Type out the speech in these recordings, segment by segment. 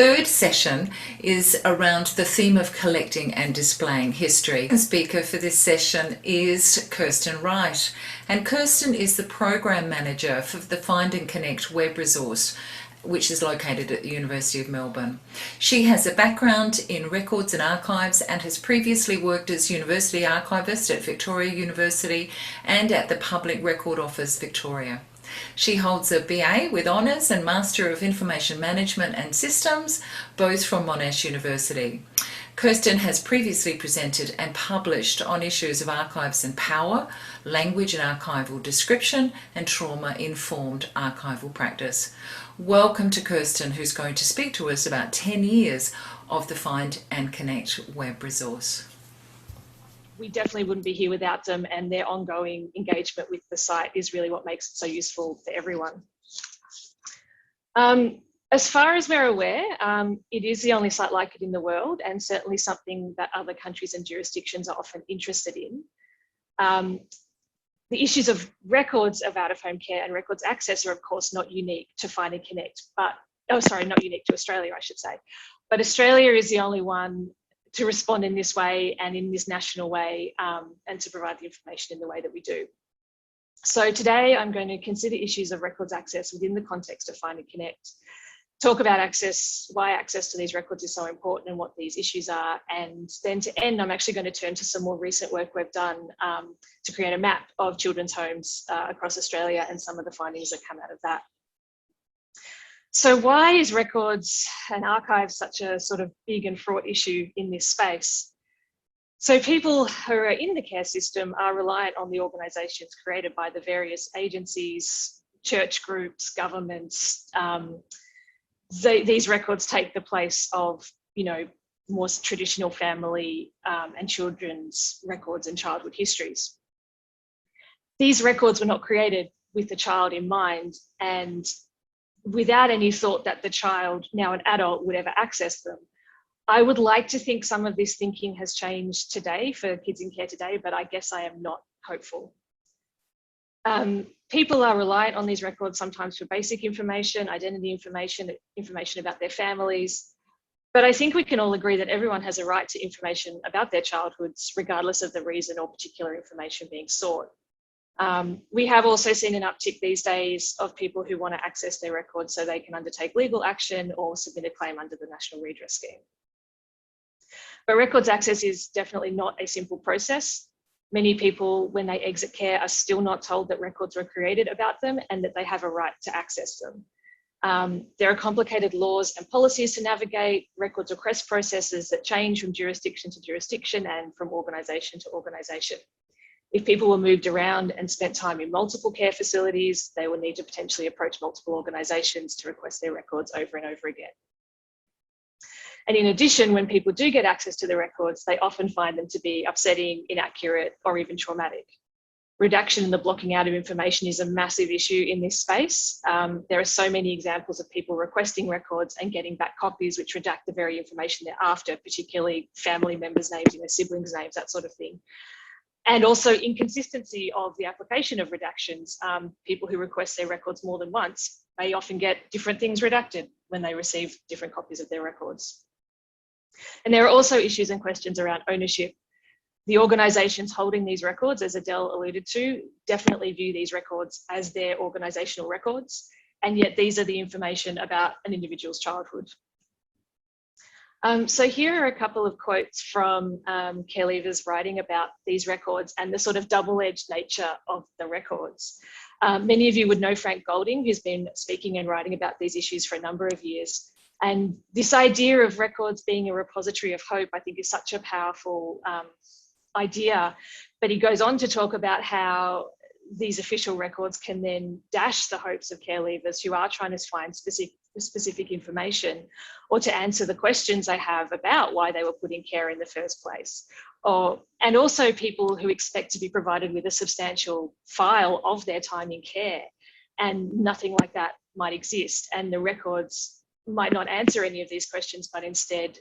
third session is around the theme of collecting and displaying history. The speaker for this session is Kirsten Wright, and Kirsten is the Program Manager for the Find and Connect web resource, which is located at the University of Melbourne. She has a background in records and archives and has previously worked as University Archivist at Victoria University and at the Public Record Office Victoria. She holds a BA with Honours and Master of Information Management and Systems, both from Monash University. Kirsten has previously presented and published on issues of archives and power, language and archival description, and trauma-informed archival practice. Welcome to Kirsten, who's going to speak to us about 10 years of the Find and Connect web resource. We definitely wouldn't be here without them, and their ongoing engagement with the site is really what makes it so useful for everyone. As far as we're aware, it is the only site like it in the world, and certainly something that other countries and jurisdictions are often interested in. The issues of records of out-of-home care and records access are of course not unique to Find and Connect, but, not unique to Australia, I should say. But Australia is the only one to respond in this way and in this national way, and to provide the information in the way that we do. So today I'm going to consider issues of records access within the context of Find and Connect, talk about access, why access to these records is so important and what these issues are. And then to end, I'm actually going to turn to some more recent work we've done to create a map of children's homes across Australia and some of the findings that come out of that. So why is records and archives such a sort of big and fraught issue in this space? So people who are in the care system are reliant on the organisations created by the various agencies, church groups, governments. These records take the place of, more traditional family and children's records and childhood histories. These records were not created with the child in mind and without any thought that the child, now an adult, would ever access them. I would like to think some of this thinking has changed today for kids in care today, but I guess I am not hopeful. People are reliant on these records sometimes for basic information, identity information, information about their families. But I think we can all agree that everyone has a right to information about their childhoods, regardless of the reason or particular information being sought. We have also seen an uptick these days of people who want to access their records so they can undertake legal action or submit a claim under the National Redress Scheme. But records access is definitely not a simple process. Many people, when they exit care, are still not told that records were created about them and that they have a right to access them. There are complicated laws and policies to navigate, records request processes that change from jurisdiction to jurisdiction and from organisation to organisation. If people were moved around and spent time in multiple care facilities, they will need to potentially approach multiple organisations to request their records over and over again. And in addition, when people do get access to the records, they often find them to be upsetting, inaccurate, or even traumatic. Redaction and the blocking out of information is a massive issue in this space. There are so many examples of people requesting records and getting back copies which redact the very information they're after, particularly family members' names, siblings' names, that sort of thing. And also inconsistency of the application of redactions. People who request their records more than once may often get different things redacted when they receive different copies of their records. And there are also issues and questions around ownership. The organisations holding these records, as Adele alluded to, definitely view these records as their organisational records, and yet these are the information about an individual's childhood. So here are a couple of quotes from care leavers writing about these records and the sort of double-edged nature of the records. Many of you would know Frank Golding, who's been speaking and writing about these issues for a number of years. And this idea of records being a repository of hope, I think, is such a powerful idea. But he goes on to talk about how these official records can then dash the hopes of care leavers who are trying to find specific information or to answer the questions they have about why they were put in care in the first place. And also people who expect to be provided with a substantial file of their time in care, and nothing like that might exist. And the records might not answer any of these questions, but instead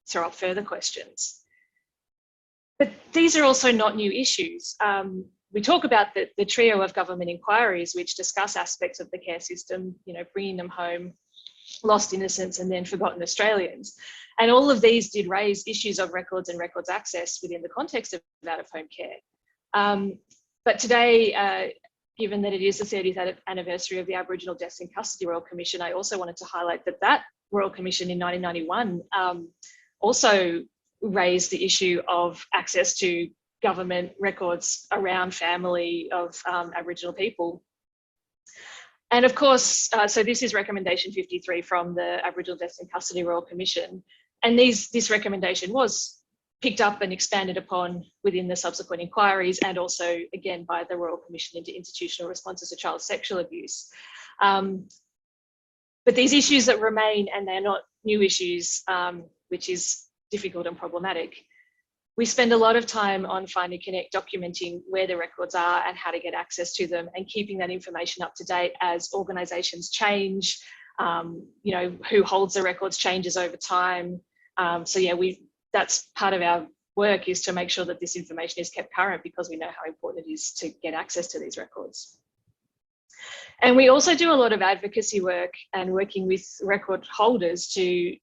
throw up further questions. But these are also not new issues. We talk about the trio of government inquiries which discuss aspects of the care system, bringing them home, lost innocents and then forgotten Australians. And all of these did raise issues of records and records access within the context of out-of-home care. But today, given that it is the 30th anniversary of the Aboriginal Deaths in Custody Royal Commission, I also wanted to highlight that Royal Commission in 1991 also raised the issue of access to government records around family of Aboriginal people. And of course, so this is recommendation 53 from the Aboriginal Deaths in Custody Royal Commission. And this recommendation was picked up and expanded upon within the subsequent inquiries, and also again by the Royal Commission into Institutional Responses to Child Sexual Abuse. But these issues that remain, and they're not new issues, which is difficult and problematic. We spend a lot of time on Find and Connect documenting where the records are and how to get access to them, and keeping that information up to date as organisations change, you know, who holds the records changes over time. So yeah, that's part of our work, is to make sure that this information is kept current, because we know how important it is to get access to these records. And we also do a lot of advocacy work and working with record holders to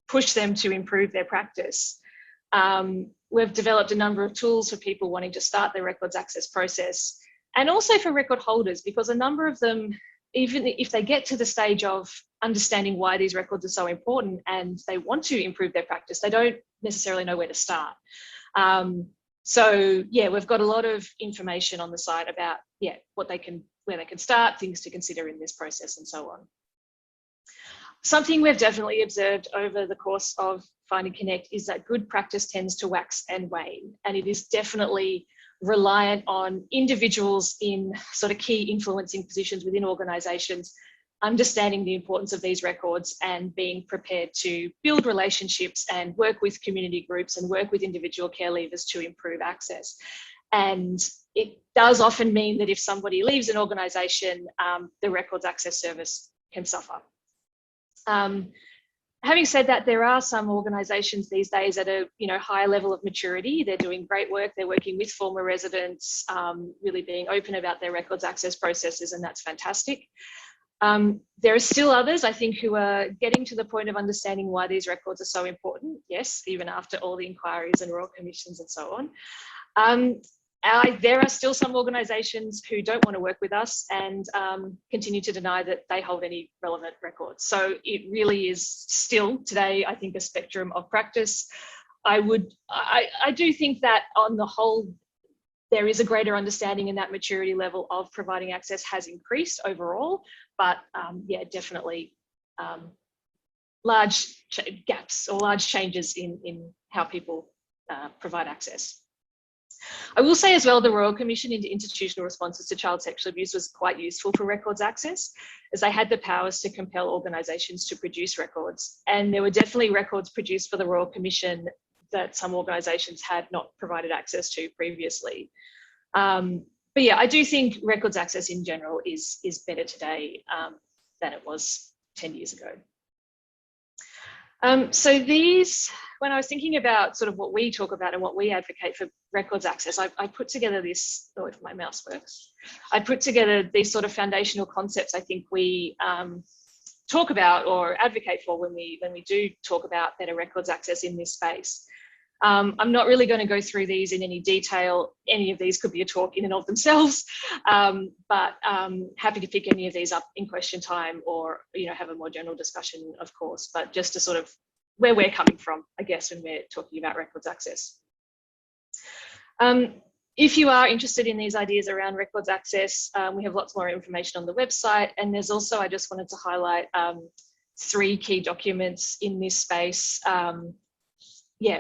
push them to improve their practice. We've developed a number of tools for people wanting to start their records access process, and also for record holders, because a number of them, even if they get to the stage of understanding why these records are so important and they want to improve their practice, they don't necessarily know where to start. So yeah, we've got a lot of information on the site about where they can start, things to consider in this process, and so on. Something we've definitely observed over the course of Find and Connect is that good practice tends to wax and wane, and it is definitely reliant on individuals in sort of key influencing positions within organisations understanding the importance of these records and being prepared to build relationships and work with community groups and work with individual care leavers to improve access. And it does often mean that if somebody leaves an organisation, the records access service can suffer. Having said that, there are some organisations these days at a higher level of maturity. They're doing great work. They're working with former residents, really being open about their records access processes, and that's fantastic. There are still others, I think, who are getting to the point of understanding why these records are so important. Yes, even after all the inquiries and royal commissions and so on. There are still some organisations who don't want to work with us and continue to deny that they hold any relevant records. So it really is still today, I think, a spectrum of practice. I do think that on the whole, there is a greater understanding, and that maturity level of providing access has increased overall, but yeah, definitely large gaps or large changes in how people provide access. I will say as well, the Royal Commission into Institutional Responses to Child Sexual Abuse was quite useful for records access, as they had the powers to compel organisations to produce records. And there were definitely records produced for the Royal Commission that some organisations had not provided access to previously. But yeah, I do think records access in general is better today than it was 10 years ago. So these, when I was thinking about sort of what we talk about and what we advocate for records access, I put together this, oh, if my mouse works, I put together these sort of foundational concepts I think we talk about or advocate for when we do talk about better records access in this space. I'm not really going to go through these in any detail. Any of these could be a talk in and of themselves, but happy to pick any of these up in question time, or have a more general discussion, of course, but just to sort of where we're coming from, I guess, when we're talking about records access. If you are interested in these ideas around records access, we have lots more information on the website, and there's also, I just wanted to highlight 3 key documents in this space,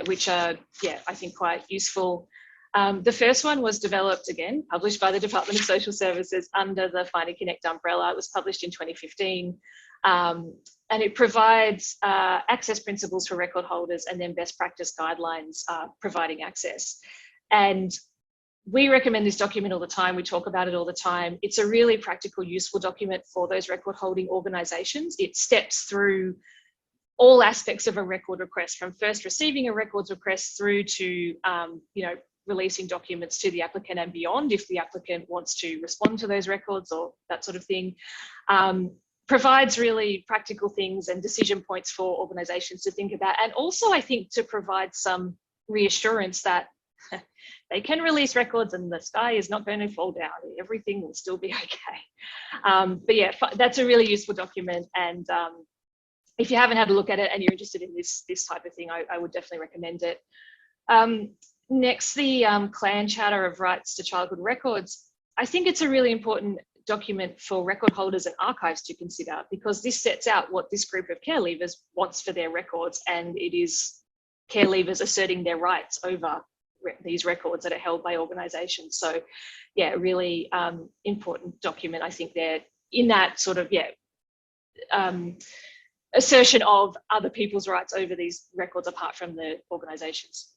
which are, I think quite useful. The first one was developed, again, published by the Department of Social Services under the Find and Connect umbrella. It was published in 2015. And it provides access principles for record holders and then best practice guidelines providing access. And we recommend this document all the time. We talk about it all the time. It's a really practical, useful document for those record holding organisations. It steps through all aspects of a record request, from first receiving a records request through to releasing documents to the applicant and beyond, if the applicant wants to respond to those records or that sort of thing. provides really practical things and decision points for organisations to think about, and also I think to provide some reassurance that they can release records and the sky is not going to fall down. Everything will still be okay. But yeah, that's a really useful document. And if you haven't had a look at it and you're interested in this type of thing, I would definitely recommend it. Next, the Clan Charter of Rights to Childhood Records. I think it's a really important document for record holders and archives to consider, because this sets out what this group of care leavers wants for their records, and it is care leavers asserting their rights over these records that are held by organisations. So yeah, really important document, I think, there in that sort of, assertion of other people's rights over these records apart from the organisations.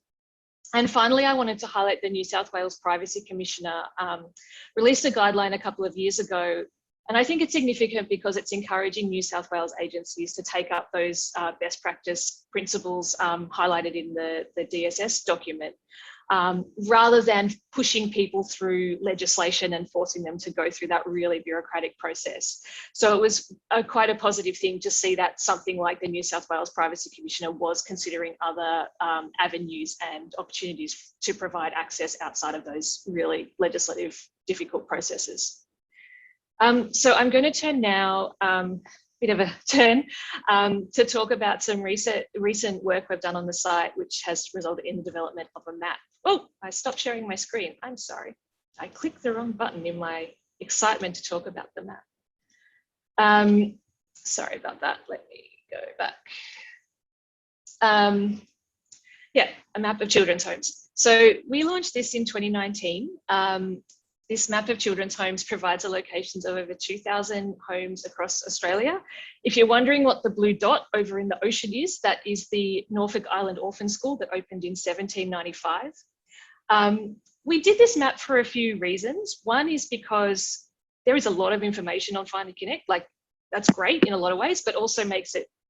And finally, I wanted to highlight the New South Wales Privacy Commissioner released a guideline a couple of years ago. And I think it's significant because it's encouraging New South Wales agencies to take up those best practice principles highlighted in the DSS document, rather than pushing people through legislation and forcing them to go through that really bureaucratic process. So it was quite a positive thing to see that something like the New South Wales Privacy Commissioner was considering other avenues and opportunities to provide access outside of those really legislative difficult processes. So I'm going to turn now, bit of a turn, to talk about some recent work we've done on the site, which has resulted in the development of a map. Oh, I stopped sharing my screen. I'm sorry. I clicked the wrong button in my excitement to talk about the map. Sorry about that. Let me go back. Yeah, a map of children's homes. So we launched this in 2019. This map of children's homes provides the locations of over 2,000 homes across Australia. If you're wondering what the blue dot over in the ocean is, that is the Norfolk Island Orphan School that opened in 1795. We did this map for a few reasons. One is because there is a lot of information on Find and Connect. Like, that's great in a lot of ways, but also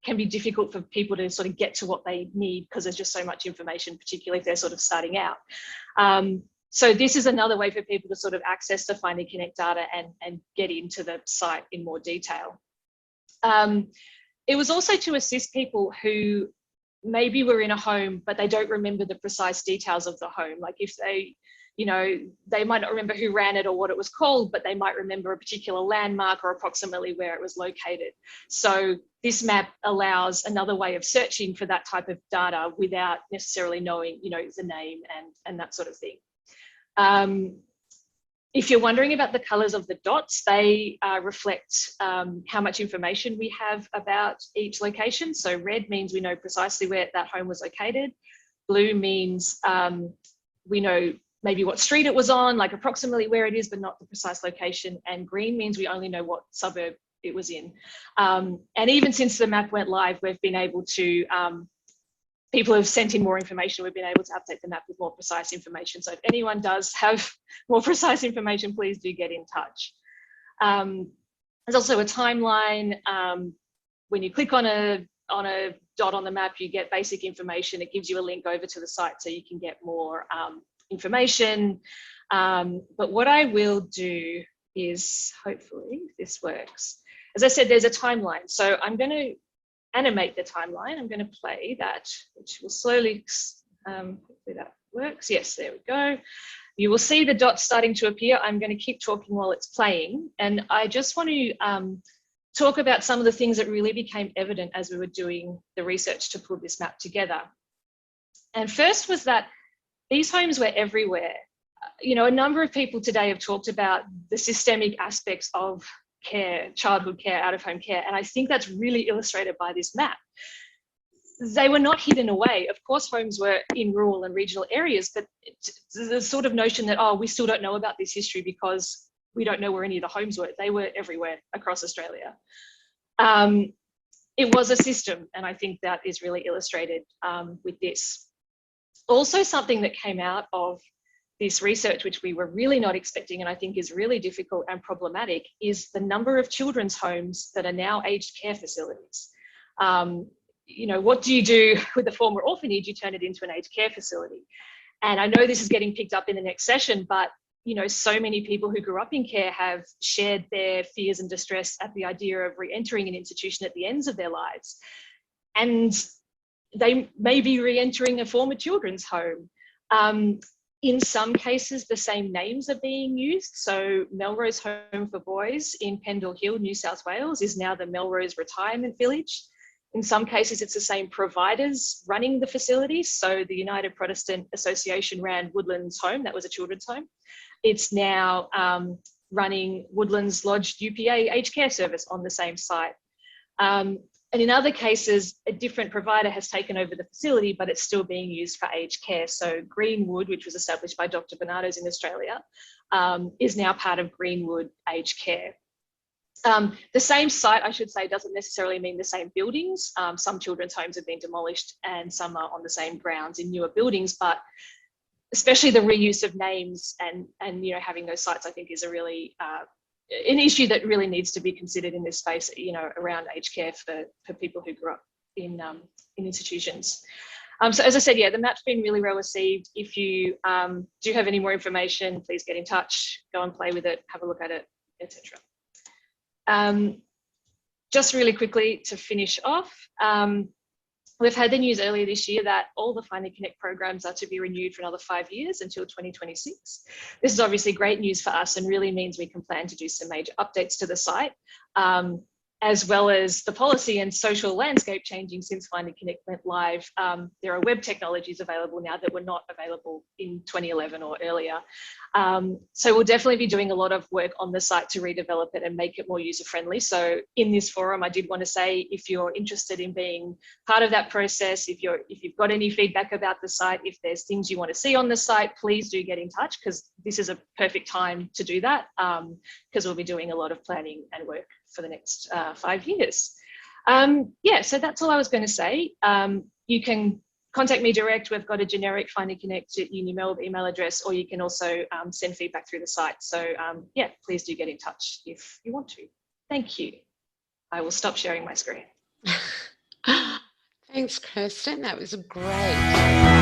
can be difficult for people to sort of get to what they need because there's just so much information, particularly if they're sort of starting out. So this is another way for people to sort of access the Find and Connect data and get into the site in more detail. It was also to assist people who maybe were in a home, but they don't remember the precise details of the home. Like if they, they might not remember who ran it or what it was called, but they might remember a particular landmark or approximately where it was located. So this map allows another way of searching for that type of data without necessarily knowing, the name and that sort of thing. If you're wondering about the colours of the dots, they reflect how much information we have about each location. So red means we know precisely where that home was located. Blue means we know maybe what street it was on, like approximately where it is, but not the precise location. And green means we only know what suburb it was in. And even since the map went live, we've been able to people have sent in more information. We've been able to update the map with more precise information. So if anyone does have more precise information, please do get in touch. There's also a timeline. When you click on a dot on the map, you get basic information. It gives you a link over to the site so you can get more information. But what I will do is, hopefully this works. As I said, there's a timeline. So I'm going to animate the timeline. I'm going to play that, which will slowly, hopefully that works. Yes, there we go. You will see the dots starting to appear. I'm going to keep talking while it's playing. And I just want to talk about some of the things that really became evident as we were doing the research to pull this map together. And first was that these homes were everywhere. A number of people today have talked about the systemic aspects of care, childhood care, out-of-home care, and I think that's really illustrated by this map. They were not hidden away. Of course, homes were in rural and regional areas, but the sort of notion that, oh, we still don't know about this history because we don't know where any of the homes were. They were everywhere across Australia. It was a system, and I think that is really illustrated with this. Also, something that came out of this research, which we were really not expecting and I think is really difficult and problematic, is the number of children's homes that are now aged care facilities. What do you do with a former orphanage? You turn it into an aged care facility. And I know this is getting picked up in the next session, but so many people who grew up in care have shared their fears and distress at the idea of re-entering an institution at the ends of their lives. And they may be re-entering a former children's home. In some cases, the same names are being used. So Melrose Home for Boys in Pendle Hill, New South Wales is now the Melrose Retirement Village. In some cases, it's the same providers running the facilities. So the United Protestant Association ran Woodlands Home, that was a children's home. It's now running Woodlands Lodge UPA aged care service on the same site. And in other cases, a different provider has taken over the facility, but it's still being used for aged care. So Greenwood, which was established by Dr. Bernardo's in Australia, is now part of Greenwood Aged Care. The same site, I should say, doesn't necessarily mean the same buildings. Some children's homes have been demolished and some are on the same grounds in newer buildings, but especially the reuse of names and having those sites, I think, is a really an issue that really needs to be considered in this space, around aged care for people who grew up in institutions. So as I said, the map's been really well received. If you do have any more information, please get in touch, go and play with it, have a look at it, etc. Just really quickly to finish off, we've had the news earlier this year that all the Find and Connect programs are to be renewed for another 5 years until 2026. This is obviously great news for us and really means we can plan to do some major updates to the site, as well as the policy and social landscape changing since Find and Connect went live. There are web technologies available now that were not available in 2011 or earlier. So we'll definitely be doing a lot of work on the site to redevelop it and make it more user-friendly. So in this forum, I did want to say, if you're interested in being part of that process, if you've got any feedback about the site, if there's things you want to see on the site, please do get in touch, because this is a perfect time to do that, because we'll be doing a lot of planning and work for the next 5 years. So that's all I was going to say. You can contact me direct. We've got a generic Find and Connect at UniMelb email address, or you can also send feedback through the site. So please do get in touch if you want to. Thank you. I will stop sharing my screen. Thanks, Kirsten. That was great.